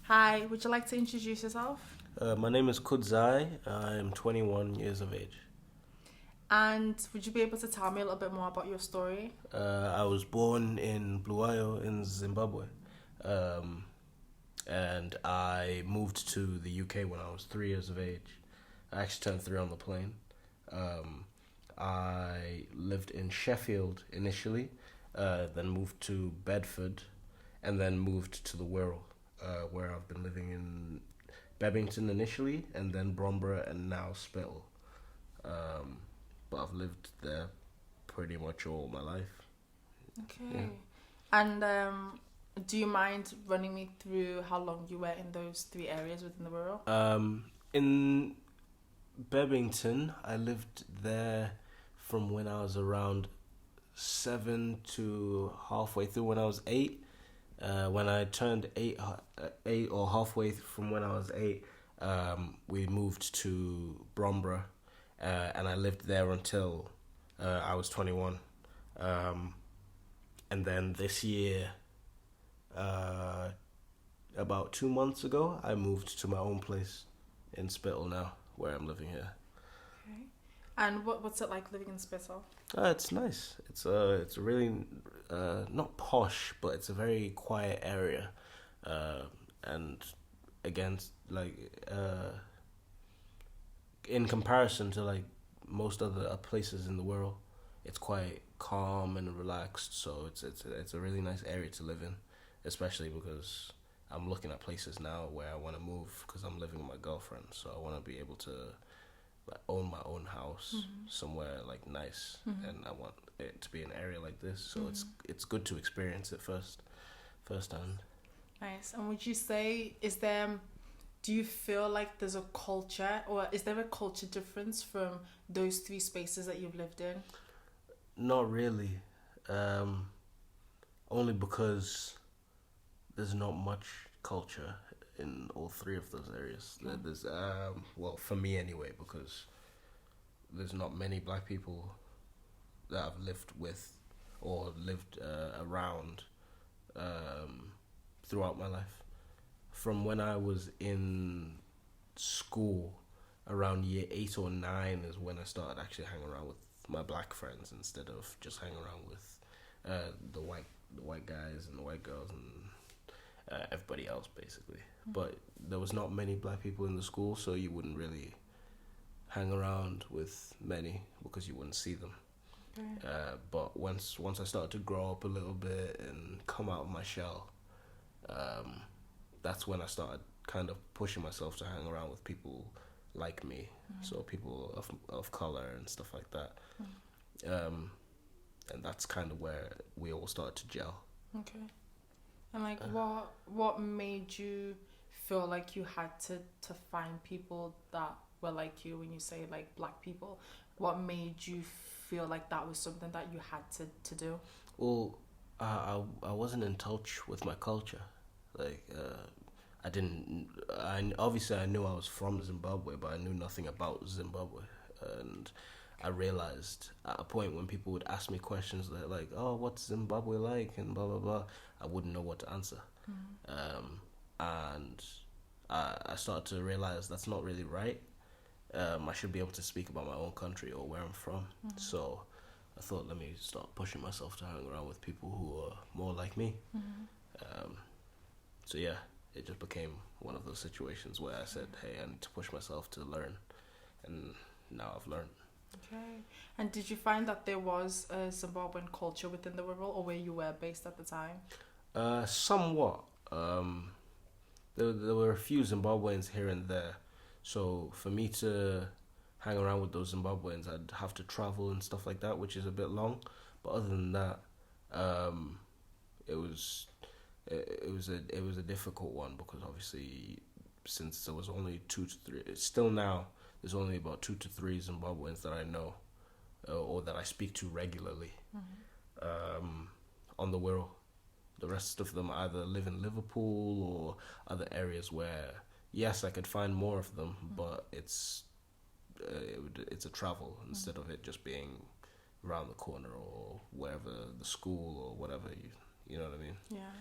Hi, would you like to introduce yourself? My name is Kudzai. I'm 21 years of age. And would you be able to tell me a little bit more about your story? I was born in Bulawayo in Zimbabwe, um, and I moved to the UK when I was 3 years of age. I actually turned three on the plane. Um, I lived in Sheffield initially, then moved to Bedford, and then moved to the Wirral, where I've been living in Bebington initially, and then Bromborough, and now Spittal. Um, but I've lived there pretty much all my life. Yeah. Okay. And do you mind running me through how long you were in those three areas within the rural? In Bebington, I lived there from when I was around 7 to halfway through when I was 8. When I turned 8 or halfway from when I was 8, we moved to Bromborough, and I lived there until I was 21. Um, and then this year, uh, about 2 months ago, I moved to my own place in Spittal now, where I'm living here. Okay. And what's it like living in Spittal? It's nice. It's a really not posh, but it's a very quiet area, uh, and again, like in comparison to like most other places in the world, it's quite calm and relaxed. So it's a really nice area to live in, especially because I'm looking at places now where I want to move because I'm living with my girlfriend. So I want to be able to like own my own house somewhere like nice, and I want it to be an area like this. So it's good to experience it firsthand. Nice. And would you say, do you feel like there's a culture, or is there a culture difference from those three spaces that you've lived in? Not really, um, only because there's not much culture in all three of those areas. There's well, for me anyway, because there's not many black people that I've lived with or lived around um, throughout my life. From when I was in school, around year 8 or 9 is when I started actually hanging around with my black friends instead of just hanging around with the white guys and the white girls and everybody else basically. But there was not many black people in the school, so you wouldn't really hang around with many because you wouldn't see them. Okay. But once I started to grow up a little bit and come out of my shell, um, that's when I started kind of pushing myself to hang around with people like me, so people of color and stuff like that. Um, and that's kind of where we all started to gel. Okay. And like, what made you feel like you had to find people that were like you? When you say like black people, what made you feel like that was something that you had to do? Well, I wasn't in touch with my culture. Like I didn't. I obviously I knew I was from Zimbabwe, but I knew nothing about Zimbabwe, and I realized at a point when people would ask me questions that like, "Oh, what's Zimbabwe like?" and blah blah blah, I wouldn't know what to answer, and I started to realize that's not really right. I should be able to speak about my own country or where I'm from. So I thought, let me start pushing myself to hang around with people who are more like me. Um, so yeah, it just became one of those situations where I said, "Hey, I need to push myself to learn," and now I've learned. Okay. And did you find that there was a Zimbabwean culture within the rural, or where you were based at the time? Somewhat. There were a few Zimbabweans here and there, so for me to hang around with those Zimbabweans, I'd have to travel and stuff like that, which is a bit long. But other than that, um, it was it was a difficult one because obviously since there was only 2 to 3, still now there's only about 2 to 3 Zimbabweans that I know or that I speak to regularly on the Wirral. The rest of them either live in Liverpool or other areas where yes I could find more of them, but it's a travel instead of it just being around the corner or wherever the school or whatever you know what I mean. Yeah.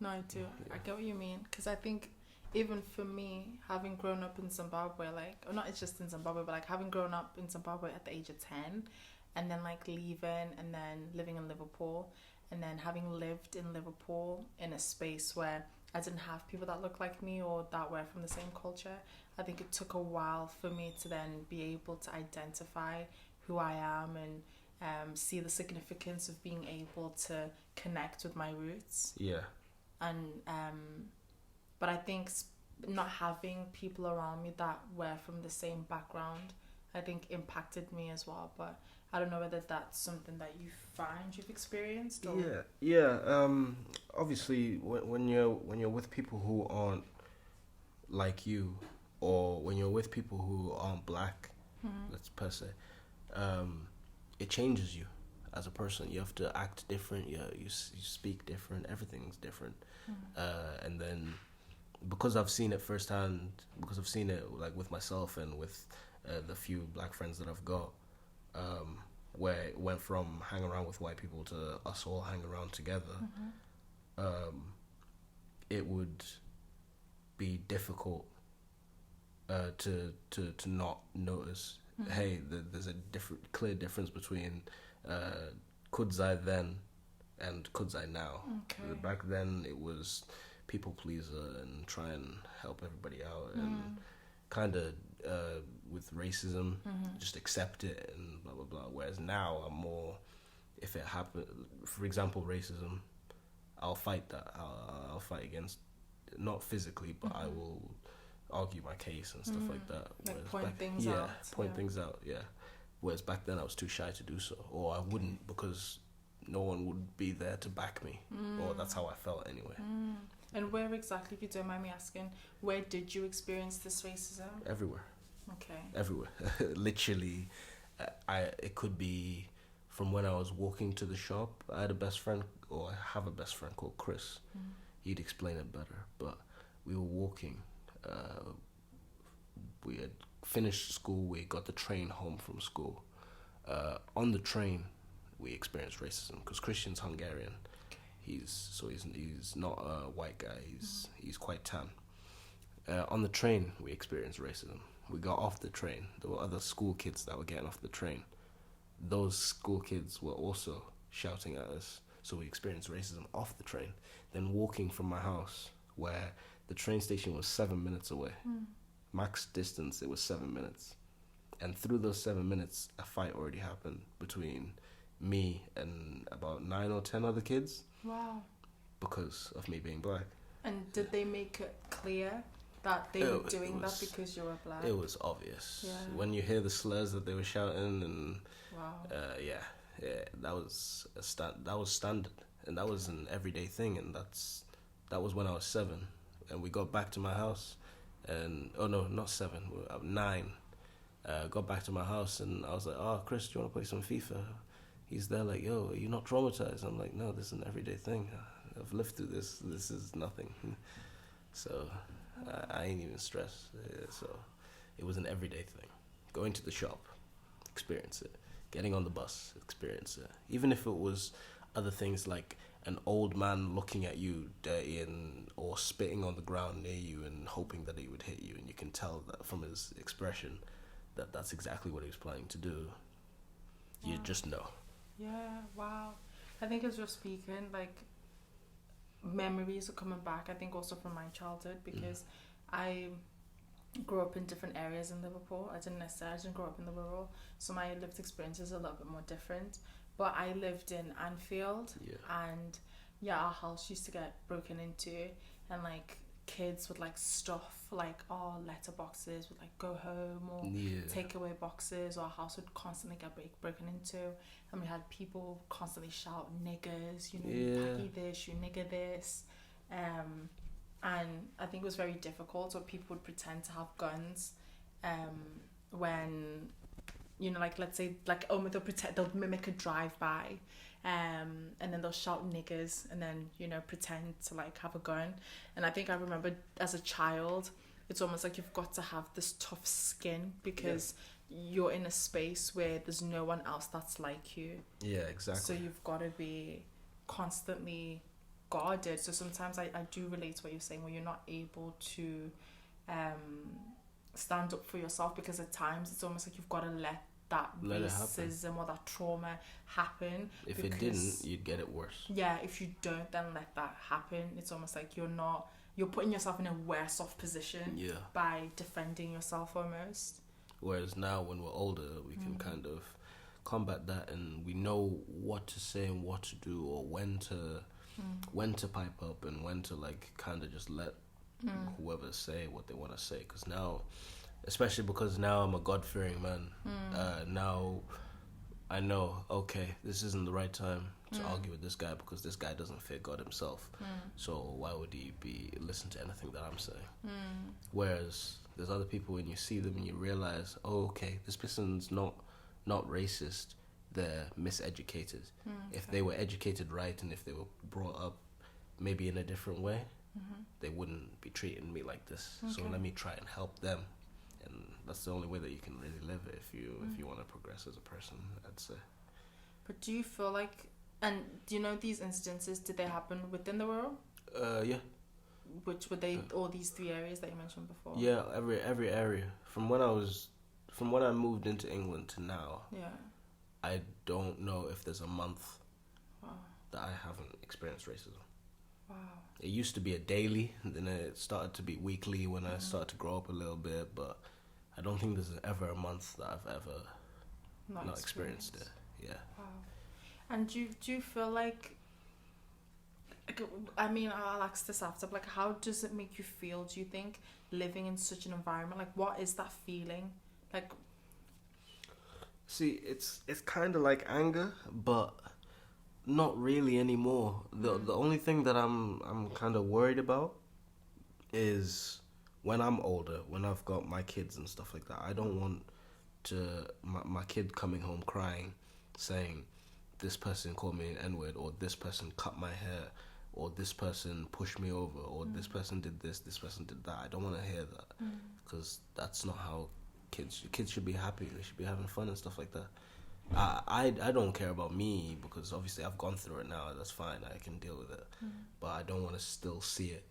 No, I do. I get what you mean. Because I think even for me, having grown up in Zimbabwe, like, or not it's just in Zimbabwe, but like having grown up in Zimbabwe at the age of 10, and then like leaving and then living in Liverpool, and then having lived in Liverpool in a space where I didn't have people that looked like me or that were from the same culture, I think it took a while for me to then be able to identify who I am and see the significance of being able to connect with my roots. Yeah. And but I think not having people around me that were from the same background, I think impacted me as well. But I don't know whether that's something that you find you've experienced. Or... Yeah. Obviously, when you're with people who aren't like you, or when you're with people who aren't black, let's per se, it changes you as a person. You have to act different. You speak different. Everything's different. And then because I've seen it firsthand, because I've seen it like with myself and with the few black friends that I've got, where it went from hang around with white people to us all hang around together, it would be difficult to not notice. Hey, there's a clear difference between Kudzai then and Kudzai now. Okay. Back then, it was people pleaser and try and help everybody out, and kind of with racism, just accept it and blah blah blah. Whereas now, I'm more, if it happens, for example, racism, I'll fight that. I'll fight against, not physically, but I will argue my case and stuff like that. Like point things out. Point things out. Yeah. Whereas back then I was too shy to do so, or I wouldn't, because no one would be there to back me, or that's how I felt anyway. And where exactly, if you don't mind me asking, where did you experience this racism? Everywhere. Okay. Everywhere. Literally, it could be from when I was walking to the shop. I had a best friend, or I have a best friend called Chris. He'd explain it better, but we were walking. We had finished school. We got the train home from school. On the train, we experienced racism because Christian's Hungarian. He's not a white guy. He's quite tan. On the train, we experienced racism. We got off the train. There were other school kids that were getting off the train. Those school kids were also shouting at us. So we experienced racism off the train. Then walking from my house, where the train station was 7 minutes away. Max distance, it was 7 minutes. And through those 7 minutes, a fight already happened between me and about 9 or 10 other kids. Wow. Because of me being black. And did they make it clear that they were doing that because you were black? It was obvious. Yeah. When you hear the slurs that they were shouting, and wow. That was standard, and that was an everyday thing, and that was when I was 7, and we got back to my house, and not 7, 9. Got back to my house, and I was like, "Oh, Chris, do you want to play some FIFA?" He's there like, "Yo, are you not traumatized?" I'm like, "No, this is an everyday thing. I've lived through this. This is nothing." So I ain't even stressed. So it was an everyday thing. Going to the shop, experience it. Getting on the bus, experience it. Even if it was other things like an old man looking at you dirty or spitting on the ground near you and hoping that he would hit you, and you can tell that from his expression that that's exactly what he was planning to do. You just know. Yeah, wow. I think as you're speaking, like, memories are coming back, I think also from my childhood, because I grew up in different areas in Liverpool. I didn't grow up in the Wirral, so my lived experience is a little bit more different. But I lived in Anfield, and our house used to get broken into, and like kids would like stuff like letter boxes would like go home, or takeaway boxes, or our house would constantly get broken into, and we had people constantly shout niggers, you packy this, you nigger this, and I think it was very difficult. So people would pretend to have guns, when like, let's say, like, they'll mimic a drive-by, and then they'll shout niggers, and then pretend to like have a gun. And I think I remember as a child, it's almost like you've got to have this tough skin, because you're in a space where there's no one else that's like you. Yeah, exactly. So you've got to be constantly guarded. So sometimes I do relate to what you're saying, where you're not able to stand up for yourself, because at times it's almost like you've got to let racism or that trauma happen. If it didn't, you'd get it worse. Yeah, if you don't then let that happen, it's almost like you're putting yourself in a worse off position by defending yourself almost. Whereas now when we're older, we can kind of combat that, and we know what to say and what to do, or when to pipe up and when to like kind of just let whoever say what they want to say. Because now, especially because now I'm a God-fearing man, now I know, okay, this isn't the right time to argue with this guy, because this guy doesn't fear God himself. So why would he listen to anything that I'm saying? Whereas there's other people, when you see them and you realize, oh, okay, this person's not racist, they're miseducated. If they were educated right, and if they were brought up maybe in a different way, they wouldn't be treating me like this. So let me try and help them. And that's the only way that you can really live it if you want to progress as a person, I'd say. But do you feel like, and do you know these incidences, did they happen within the Wirral? Yeah. Which were they? All these 3 areas that you mentioned before? Yeah, every area. From when I moved into England to now. Yeah. I don't know if there's a month that I haven't experienced racism. Wow. It used to be a daily, and then it started to be weekly when I started to grow up a little bit, but I don't think there's ever a month that I've ever not experienced it. Yeah. Wow. And do you feel like, I mean, I'll ask this after, but like, how does it make you feel, do you think, living in such an environment? Like, what is that feeling? Like, see, it's kind of like anger, but not really anymore. The only thing that I'm kind of worried about is when I'm older, when I've got my kids and stuff like that. I don't want my kid coming home crying, saying, this person called me an N-word, or this person cut my hair, or this person pushed me over, or this person did this person did that. I don't want to hear that, because that's not how kids should be happy. They should be having fun and stuff like that. I don't care about me, because obviously I've gone through it now. That's fine, I can deal with it. But I don't want to still see it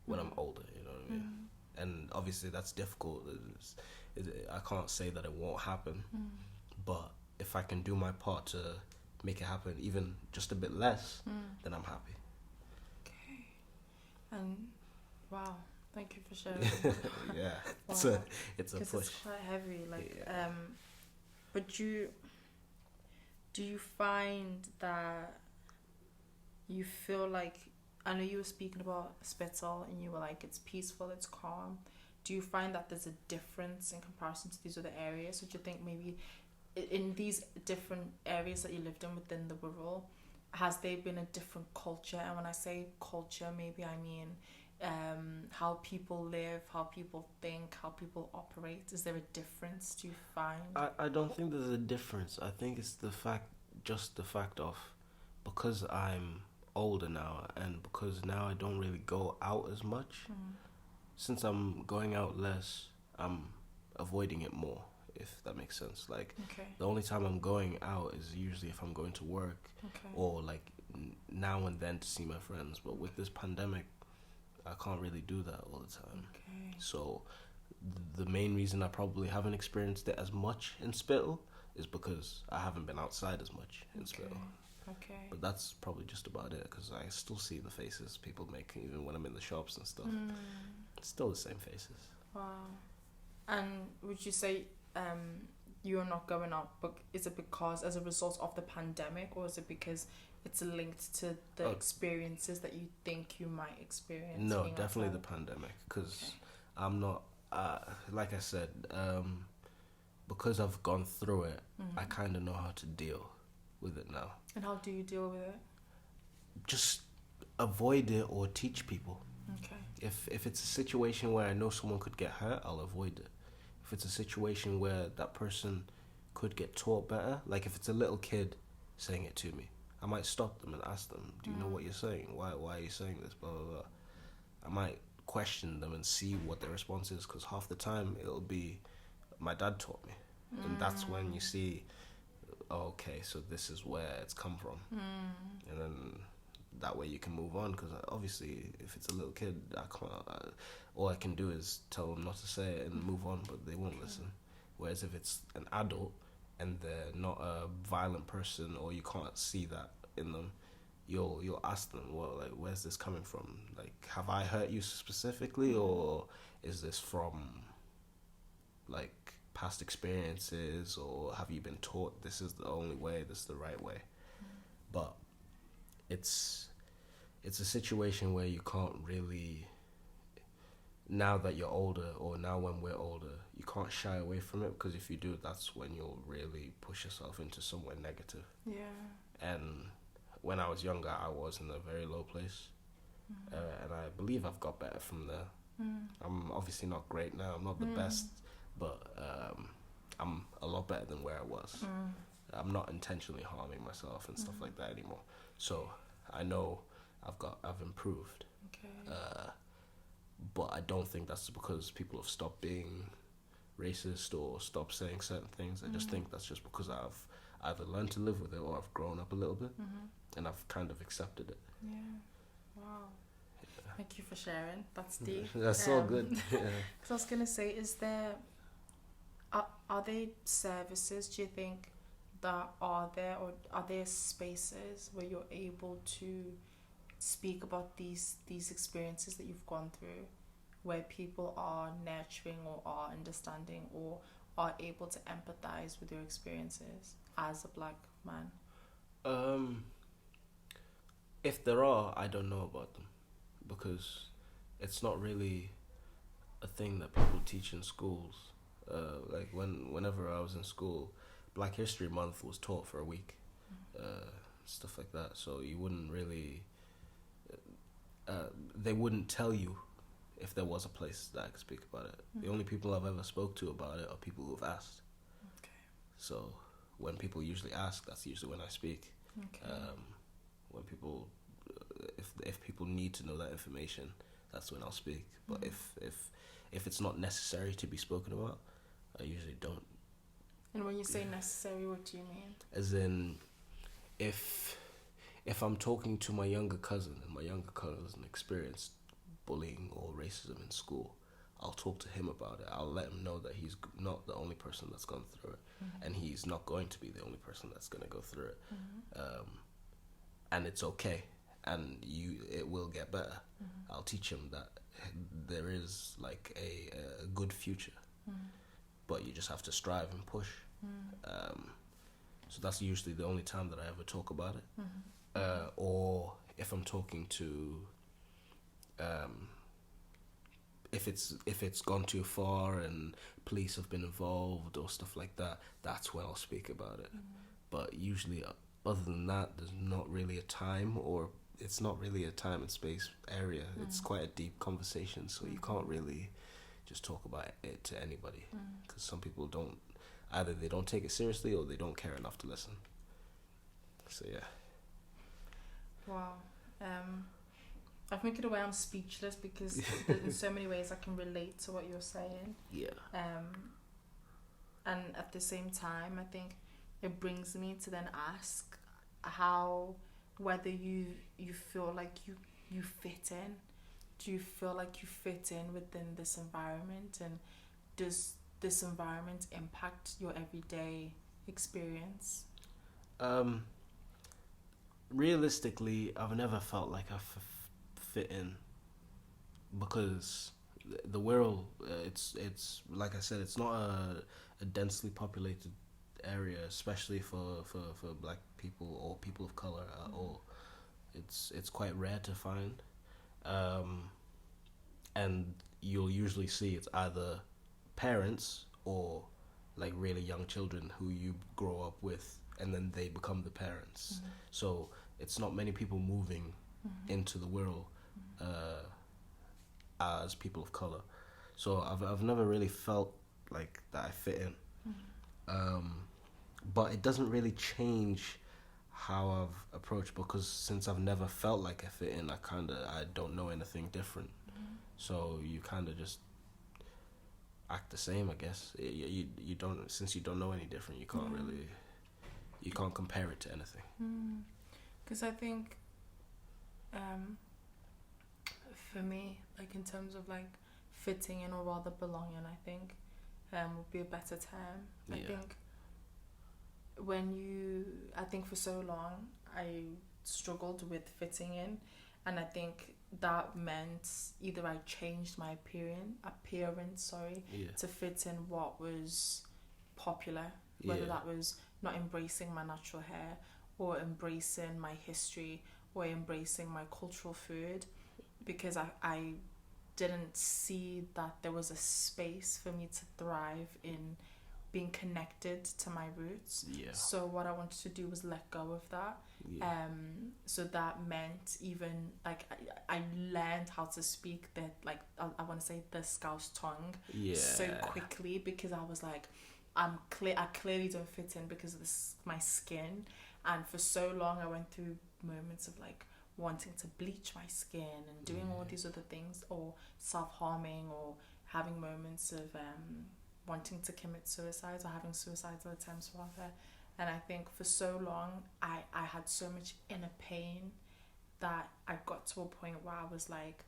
when I'm older, you know what I mean? And obviously that's difficult. I can't say that it won't happen, but if I can do my part to make it happen even just a bit less, then I'm happy. Okay. And wow, thank you for sharing. Yeah. Wow. It's a push. It's quite heavy, like but do you find that you feel like, I know you were speaking about Spittal and you were like, it's peaceful, it's calm. Do you find that there's a difference in comparison to these other areas? So do you think maybe in these different areas that you lived in within the Wirral, has there been a different culture? And when I say culture, maybe I mean how people live, how people think, how people operate. Is there a difference, do you find? I don't think there's a difference. I think it's the fact of, because I'm older now, and because now I don't really go out as much, since I'm going out less, I'm avoiding it more, if that makes sense. Like, the only time I'm going out is usually if I'm going to work, or like now and then to see my friends. But with this pandemic, I can't really do that all the time. So the main reason I probably haven't experienced it as much in Spittal is because I haven't been outside as much in Spittal. But that's probably just about it, because I still see the faces people make even when I'm in the shops and stuff. It's still the same faces. Wow. And would you say you're not going out, but is it because as a result of the pandemic, or is it because it's linked to the experiences that you think you might experience? No, definitely the pandemic, because I'm not, like I said, because I've gone through it, I kind of know how to deal with it now. And how do you deal with it? Just avoid it or teach people. If it's a situation where I know someone could get hurt, I'll avoid it. If it's a situation where that person could get taught better, like if it's a little kid saying it to me, I might stop them and ask them, do you know what you're saying? Why are you saying this? Blah, blah, blah. I might question them and see what their response is, because half the time it'll be, my dad taught me. And that's when you see, okay, so this is where it's come from. And then that way you can move on. Because obviously, if it's a little kid, all I can do is tell them not to say it and move on, but they won't listen. Whereas if it's an adult and they're not a violent person, or you can't see that in them, you'll ask them, well, like, where's this coming from? Like, have I hurt you specifically, or is this from like past experiences, or have you been taught this is the only way, this is the right way? But it's a situation where you can't really, now that you're older, or now when we're older, you can't shy away from it, because if you do, that's when you'll really push yourself into somewhere negative. And when I was younger, I was in a very low place, and I believe I've got better from there. I'm obviously not great now, I'm not the best, but I'm a lot better than where I was. I'm not intentionally harming myself and stuff like that anymore. So I know I've improved. But I don't think that's because people have stopped being racist or stopped saying certain things. I just think that's just because I've either learned to live with it, or I've grown up a little bit, and I've kind of accepted it. Wow. Thank you for sharing. That's deep. That's all good. Because I was gonna say, are there services, do you think, that are there, or are there spaces where you're able to speak about these experiences that you've gone through, where people are nurturing or are understanding or are able to empathize with your experiences as a black man? If there are, I don't know about them, because it's not really a thing that people teach in schools. Like whenever I was in school, Black History Month was taught for a week, stuff like that. So you wouldn't really, they wouldn't tell you if there was a place that I could speak about it. The only people I've ever spoke to about it are people who've asked. So when people usually ask, that's usually when I speak. When people, if people need to know that information, that's when I'll speak. But if it's not necessary to be spoken about, I usually don't. And when you say necessary, what do you mean? As in, if I'm talking to my younger cousin, and my younger cousin experienced bullying or racism in school, I'll talk to him about it. I'll let him know that he's not the only person that's gone through it, and he's not going to be the only person that's going to go through it. And it's okay, and it will get better. I'll teach him that there is like a good future, but you just have to strive and push. So that's usually the only time that I ever talk about it. Or if I'm talking to, if it's gone too far and police have been involved or stuff like that, that's when I'll speak about it. But usually, other than that, there's not really a time, or it's not really a time and space area. It's quite a deep conversation, so you can't really just talk about it to anybody, because some people don't, either they don't take it seriously or they don't care enough to listen. So yeah. Wow. I think in a way I'm speechless, because in so many ways I can relate to what you're saying. And at the same time, I think it brings me to then ask whether you feel like you fit in. Do you feel like you fit in within this environment, and does this environment impact your everyday experience? Realistically, I've never felt like I fit in, because the Wirral, it's like I said, it's not a densely populated area, especially for black people or people of color at all. It's quite rare to find, and you'll usually see it's either parents or like really young children who you grow up with, and then they become the parents. So it's not many people moving into the Wirral as people of color. So I've never really felt like that I fit in. But it doesn't really change how I've approached, because since I've never felt like I fit in, I don't know anything different. So you kind of just act the same, I guess. You don't, since you don't know any different, you can't really, you can't compare it to anything. Because I think Um, for me, like in terms of like fitting in or rather belonging, I think would be a better term. I think I think for so long I struggled with fitting in, and I think that meant either I changed my appearance, to fit in what was popular, whether that was not embracing my natural hair or embracing my history or embracing my cultural food, because I didn't see that there was a space for me to thrive in being connected to my roots. So what I wanted to do was let go of that. So that meant even like I learned how to speak the like I want to say the Scouse tongue so quickly, because I was like, I clearly don't fit in because of my skin. And for so long I went through moments of like wanting to bleach my skin and doing all these other things, or self-harming, or having moments of wanting to commit suicide or having suicidal attempts rather. And I think for so long I had so much inner pain that I got to a point where I was like,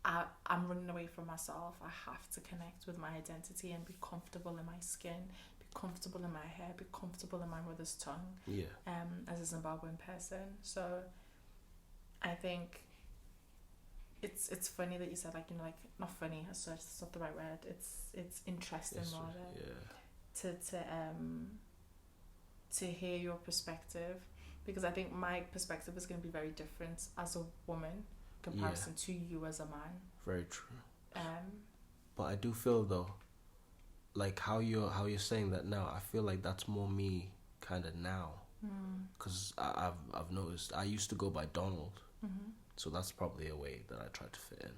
I'm running away from myself. I have to connect with my identity and be comfortable in my skin, be comfortable in my hair, be comfortable in my mother's tongue, as a Zimbabwean person. So I think it's funny that you said, like, you know, like, not funny as such, it's not the right word, it's interesting rather to hear your perspective, because I think my perspective is going to be very different as a woman in comparison to you as a man. Very true. But I do feel though, like how you're saying that now, I feel like that's more me kind of now, because I've noticed I used to go by Donald. So that's probably a way that I tried to fit in.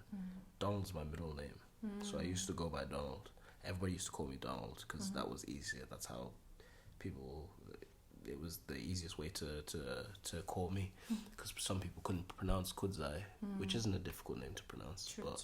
Donald's my middle name. So I used to go by Donald. Everybody used to call me Donald because that was easier. That's how people... It was the easiest way to call me, because some people couldn't pronounce Kudzai, which isn't a difficult name to pronounce. True,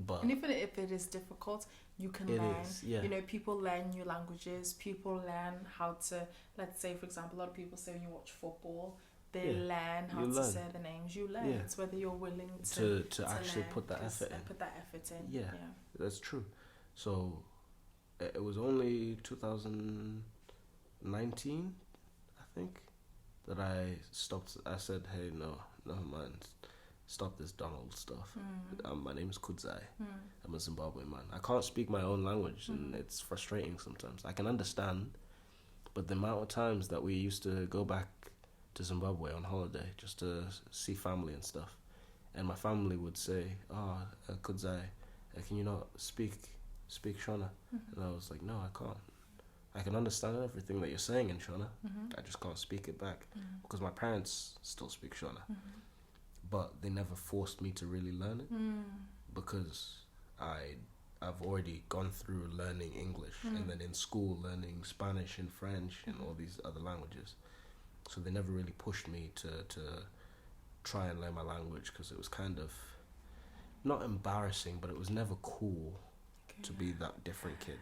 but and even if it is difficult, you can learn. You know, people learn new languages. People learn how to... Let's say, for example, a lot of people say when you watch football... They learn how to say the names. You learn. It's whether you're willing to actually learn, put that effort in. Put that effort in. Yeah, that's true. So it was only 2019, I think, that I stopped. I said, "Hey, never mind. Stop this Donald stuff. My name is Kudzai. I'm a Zimbabwean man. I can't speak my own language, and it's frustrating sometimes. I can understand, but the amount of times that we used to go back to Zimbabwe on holiday just to see family and stuff, and my family would say, Kudzai, can you not speak Shona? And I was like, no, I can't. I can understand everything that you're saying in Shona. I just can't speak it back, because my parents still speak Shona, but they never forced me to really learn it, because I've already gone through learning English, and then in school learning Spanish and French and all these other languages. So they never really pushed me to try and learn my language, because it was kind of not embarrassing, but it was never cool to be that different kid.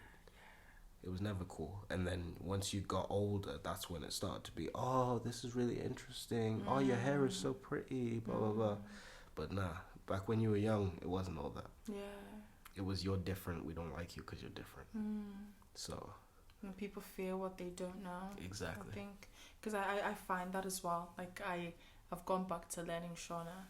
It was never cool. And then once you got older, that's when it started to be, oh, this is really interesting. Oh, your hair is so pretty, blah, blah, blah. But nah, back when you were young, it wasn't all that. Yeah. It was, you're different, we don't like you because you're different. So... And people fear what they don't know. Exactly. I think, because I find that as well. Like I've gone back to learning Shona.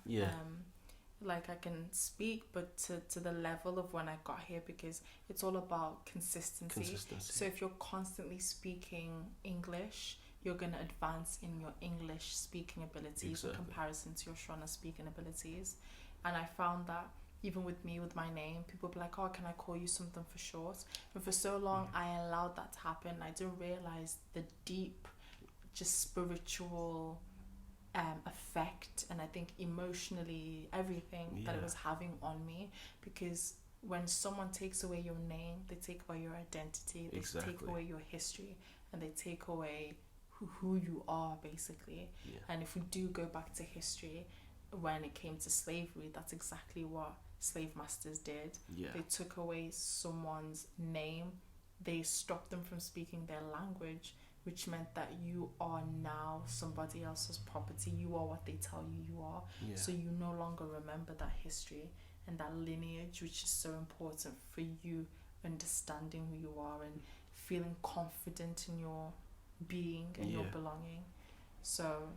Like I can speak, but to the level of when I got here, because it's all about consistency. So if you're constantly speaking English, you're going to advance in your English speaking abilities in comparison to your Shona speaking abilities. And I found that even with me, with my name, people be like, oh, can I call you something for short? And for so long, I allowed that to happen. I didn't realize the deep, just spiritual effect, and I think emotionally, everything that it was having on me. Because when someone takes away your name, they take away your identity, they take away your history, and they take away who you are, basically. And if we do go back to history, when it came to slavery, that's exactly what slave masters did. They took away someone's name, they stopped them from speaking their language, which meant that you are now somebody else's property. You are what they tell you are. Yeah. So you no longer remember that history and that lineage, which is so important for you understanding who you are and feeling confident in your being and your belonging. So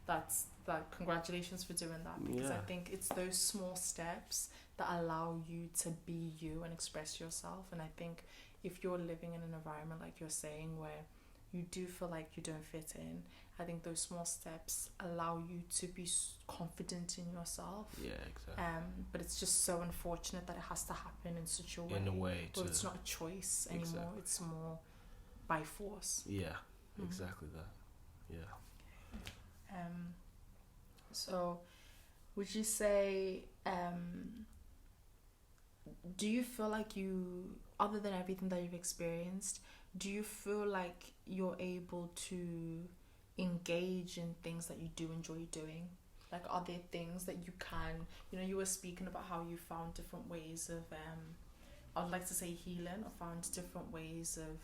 that's that. Congratulations for doing that, because I think it's those small steps that allow you to be you and express yourself. And I think if you're living in an environment like you're saying where you do feel like you don't fit in, I think those small steps allow you to be confident in yourself. Yeah, exactly. But it's just so unfortunate that it has to happen in such a way. In a way, but it's not a choice anymore. Exactly. It's more by force. Yeah, exactly that. Yeah. So, would you say, do you feel like you, other than everything that you've experienced, do you feel like you're able to engage in things that you do enjoy doing? Like, are there things that you can, you were speaking about how you found different ways of, I would like to say healing, or found different ways of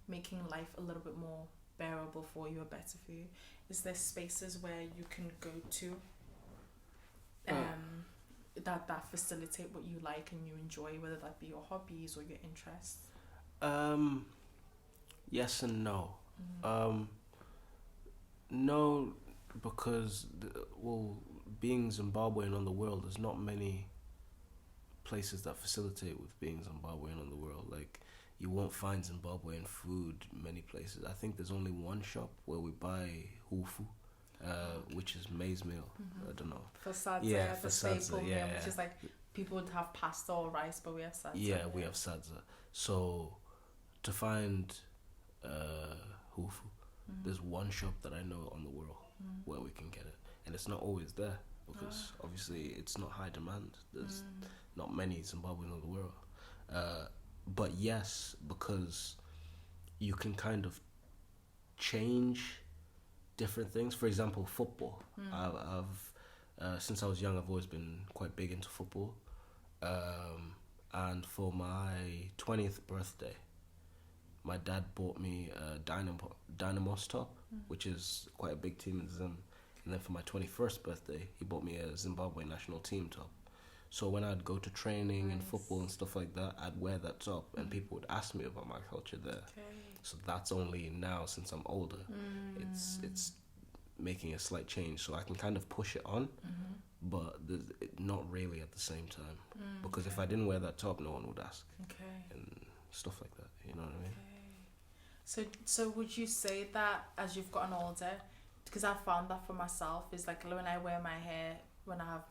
making life a little bit more bearable for you or better for you. Is there spaces where you can go to that facilitate what you like and you enjoy, whether that be your hobbies or your interests? Yes and no. No, because being Zimbabwean on the world, there's not many places that facilitate with being Zimbabwean on the world. Like, you won't find Zimbabwean food many places. I think there's only one shop where we buy hufu, which is maize meal. I don't know. For sadza, for sadza, meal, which is like, people would have pasta or rice, but we have sadza. Yeah, we have sadza. So, to find hufu, there's one shop that I know on the world where we can get it. And it's not always there, because obviously it's not high demand. There's not many Zimbabweans in the world. But yes, because you can kind of change different things. For example, football. I've since I was young, I've always been quite big into football. And for my 20th birthday, my dad bought me a Dynamos top, which is quite a big team in Zim. And then for my 21st birthday, he bought me a Zimbabwe national team top. So when I'd go to training and football and stuff like that, I'd wear that top, and people would ask me about my culture there. Okay. So that's only now, since I'm older, it's making a slight change. So I can kind of push it on, but not really at the same time. Because if I didn't wear that top, no one would ask. Okay. And stuff like that, you know what I mean? So would you say that as you've gotten older, because I found that for myself, is like when I wear my hair, when I have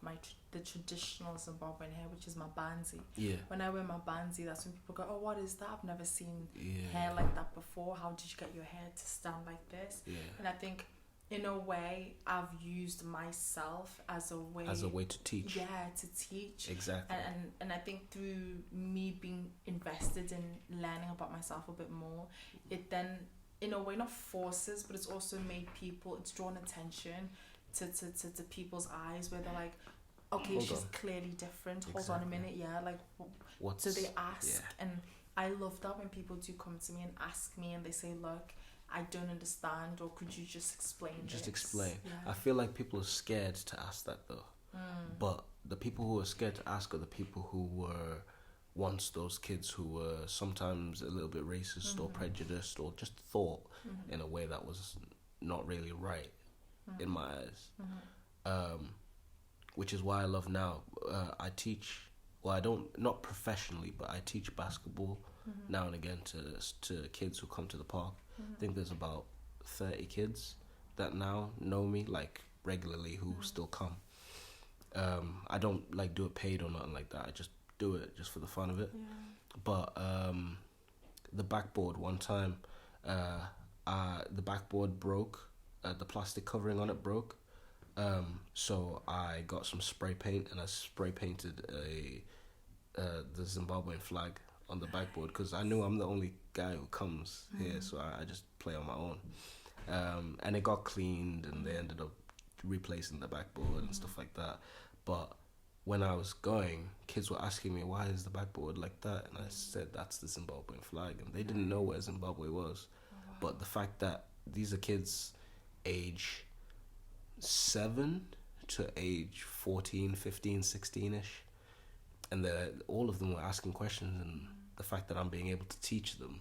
the traditional Zimbabwean hair, which is my banzi. Yeah. When I wear my banzi, that's when people go, "Oh, what is that? I've never seen hair like that before. How did you get your hair to stand like this?" Yeah. And I think, in a way, I've used myself as a way to teach. Yeah, to teach. Exactly. And I think through me being invested in learning about myself a bit more, it then, in a way, not forces, but it's also made it's drawn attention to people's eyes, where they're like, okay, she's clearly different. Hold on a minute, like, what? So they ask, and I love that when people do come to me and ask me, and they say, look, I don't understand, or could you just explain this? Explain. Yeah. I feel like people are scared to ask that, though. But the people who are scared to ask are the people who were once those kids who were sometimes a little bit racist or prejudiced, or just thought in a way that was not really right in my eyes. Which is why I love now. I teach, well, I don't, not professionally, but I teach basketball now and again to kids who come to the park. I think there's about 30 kids that now know me, like, regularly, who still come. I don't like do it paid or nothing like that. I just do it just for the fun of it. But the backboard, one time, the backboard broke. The plastic covering on it broke. So I got some spray paint, and I spray painted the Zimbabwean flag on the backboard, because I knew I'm the only guy who comes here, so I just play on my own. And it got cleaned, and they ended up replacing the backboard and stuff like that. But when I was going, kids were asking me, why is the backboard like that? And I said, that's the Zimbabwean flag. And they didn't know where Zimbabwe was. But the fact that these are kids age 7 to age 14, 15, 16-ish, and all of them were asking questions, and the fact that I'm being able to teach them,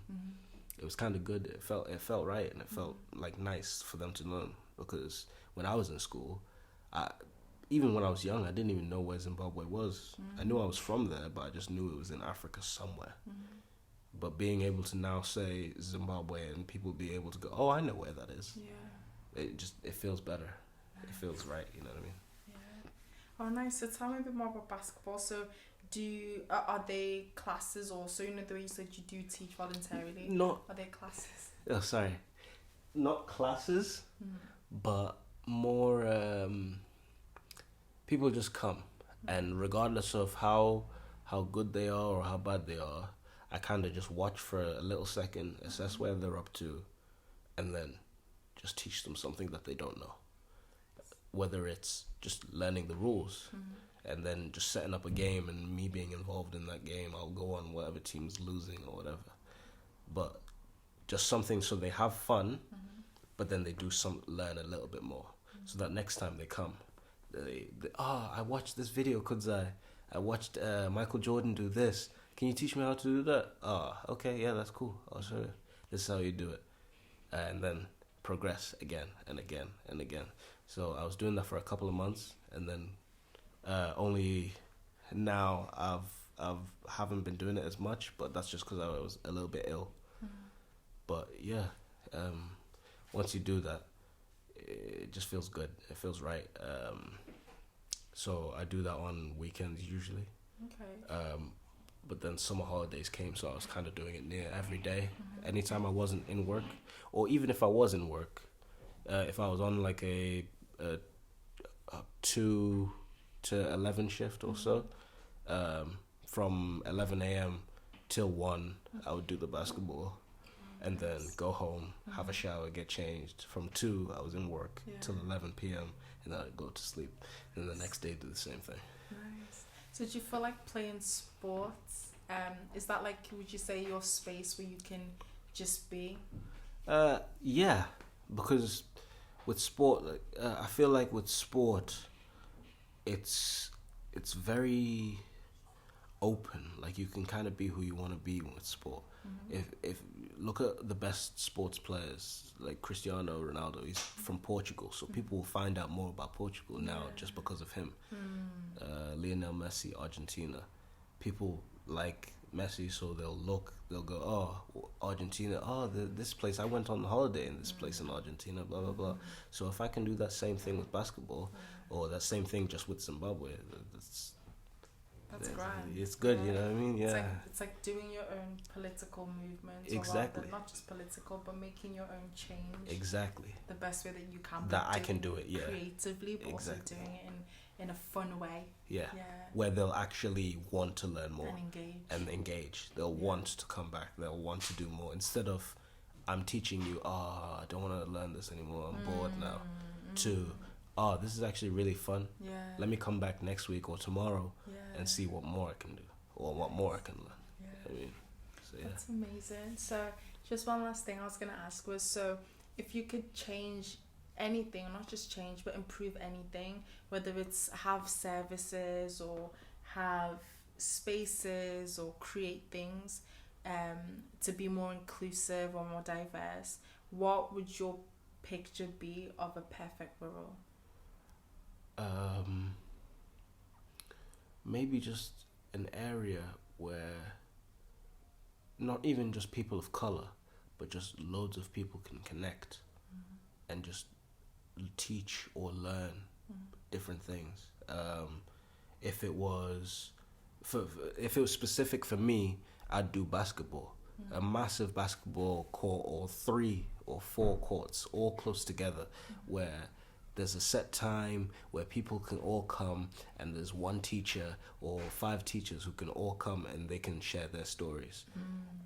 it was kind of good. It felt right, and it felt like nice for them to learn, because when I was in school, even when I was young, I didn't even know where Zimbabwe was. I knew I was from there, but I just knew it was in Africa somewhere. But being able to now say Zimbabwe and people be able to go, oh, I know where that is. Yeah. It feels better. It feels right, you know what I mean? Yeah. Oh, nice. So tell me a bit more about basketball. So are they classes also? You know, the way you said you do teach voluntarily. Not. Are they classes? Oh, sorry. Not classes, but more, people just come. And regardless of how good they are or how bad they are, I kind of just watch for a little second, assess where they're up to, and then just teach them something that they don't know. Whether it's just learning the rules and then just setting up a game and me being involved in that game, I'll go on whatever team's losing or whatever. But just something so they have fun, but then they do learn a little bit more. So that next time they come, I watched this video, Kudzai. I watched Michael Jordan do this. Can you teach me how to do that? Okay, yeah, that's cool. I'll show you. This is how you do it. And then progress again and again and again. So I was doing that for a couple of months, and then only now haven't been doing it as much, but that's just because I was a little bit ill. But yeah, once you do that, it just feels good. It feels right. So I do that on weekends usually. Okay. But then summer holidays came, so I was kind of doing it near every day. Anytime I wasn't in work, or even if I was in work, if I was on like a 2 to 11 shift or so, from 11 a.m. till 1, I would do the basketball, and then go home, have a shower, get changed. From 2, I was in work till 11 p.m. and then I'd go to sleep, and the next day do the same thing. Nice. So do you feel like playing sports, is that like, would you say, your space where you can just be? Yeah, because with sport, I feel like with sport, it's very open. Like, you can kind of be who you want to be with sport. If look at the best sports players like Cristiano Ronaldo, he's from Portugal, so people will find out more about Portugal now just because of him. Lionel Messi, Argentina, people like Messi, so they'll go, oh, Argentina, this place, I went on holiday in this place in Argentina, blah blah blah. So if I can do that same thing with basketball, or that same thing just with Zimbabwe, that's grand. It's good, you know what I mean? Yeah. It's like doing your own political movement. Exactly. Or rather, not just political, but making your own change. Exactly. The best way that you can. That I can do it, yeah. Creatively, but also doing it in a fun way. Yeah. Where they'll actually want to learn more. And engage. They'll want to come back. They'll want to do more. Instead of, I'm teaching you, I don't want to learn this anymore. I'm bored now. To, this is actually really fun. Yeah. Let me come back next week or tomorrow and see what more I can do or what more I can learn. Yeah. I mean, so yeah. That's amazing. So just one last thing I was going to ask was, so if you could change anything, or not just change, but improve anything, whether it's have services or have spaces or create things to be more inclusive or more diverse, what would your picture be of a perfect Wirral? Maybe just an area where not even just people of color, but just loads of people can connect and just teach or learn different things. If it was specific for me, I'd do basketball. A massive basketball court, or 3 or 4 courts all close together, where there's a set time where people can all come, and there's one teacher or 5 teachers who can all come and they can share their stories.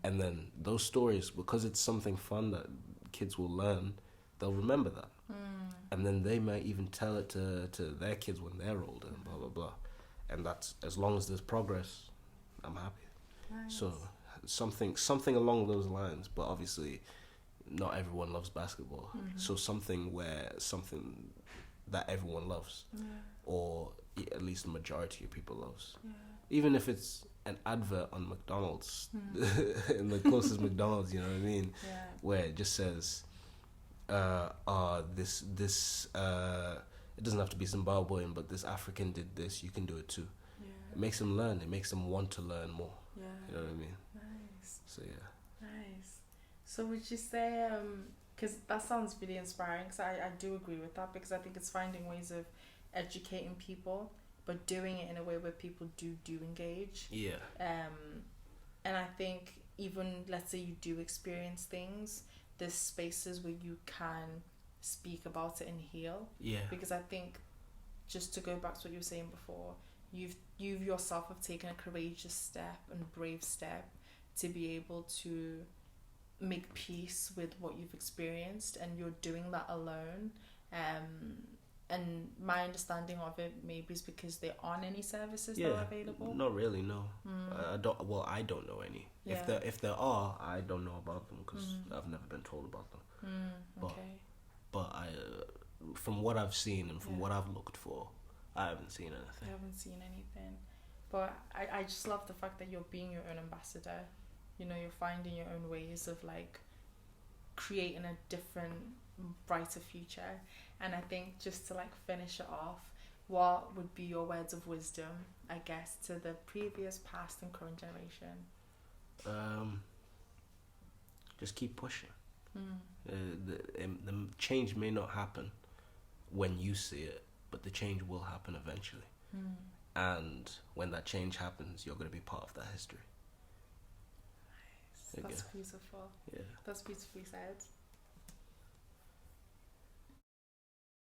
And then those stories, because it's something fun that kids will learn, they'll remember that. And then they might even tell it to their kids when they're older, and blah, blah, blah. And that's, as long as there's progress, I'm happy. Nice. So something along those lines, but obviously not everyone loves basketball. So something that everyone loves, or at least the majority of people loves. Even if it's an advert on McDonald's, in the closest McDonald's, you know what I mean? Where it just says, this it doesn't have to be Zimbabwean, but this African did this, you can do it too. It makes them learn. It makes them want to learn more. You know what I mean? Nice. So Nice. So would you say, because that sounds really inspiring, because I do agree with that, because I think it's finding ways of educating people, but doing it in a way where people do engage. And I think even, let's say you do experience things, there's spaces where you can speak about it and heal. Because I think, just to go back to what you were saying before, you yourself have taken a courageous step and brave step to be able to make peace with what you've experienced, and you're doing that alone. And my understanding of it maybe is because there aren't any services that are available. Not really, no. I don't know any. If there are, I don't know about them, because I've never been told about them. But I, from what I've seen and from what I've looked for, I haven't seen anything. I haven't seen anything. But I just love the fact that you're being your own ambassador. You know, you're finding your own ways of like creating a different, brighter future. And I think, just to like finish it off, what would be your words of wisdom, I guess, to the previous, past and current generation? Just keep pushing. The change may not happen when you see it, but the change will happen eventually. And when that change happens, you're going to be part of that history. Nice. That's beautiful. That's beautifully said.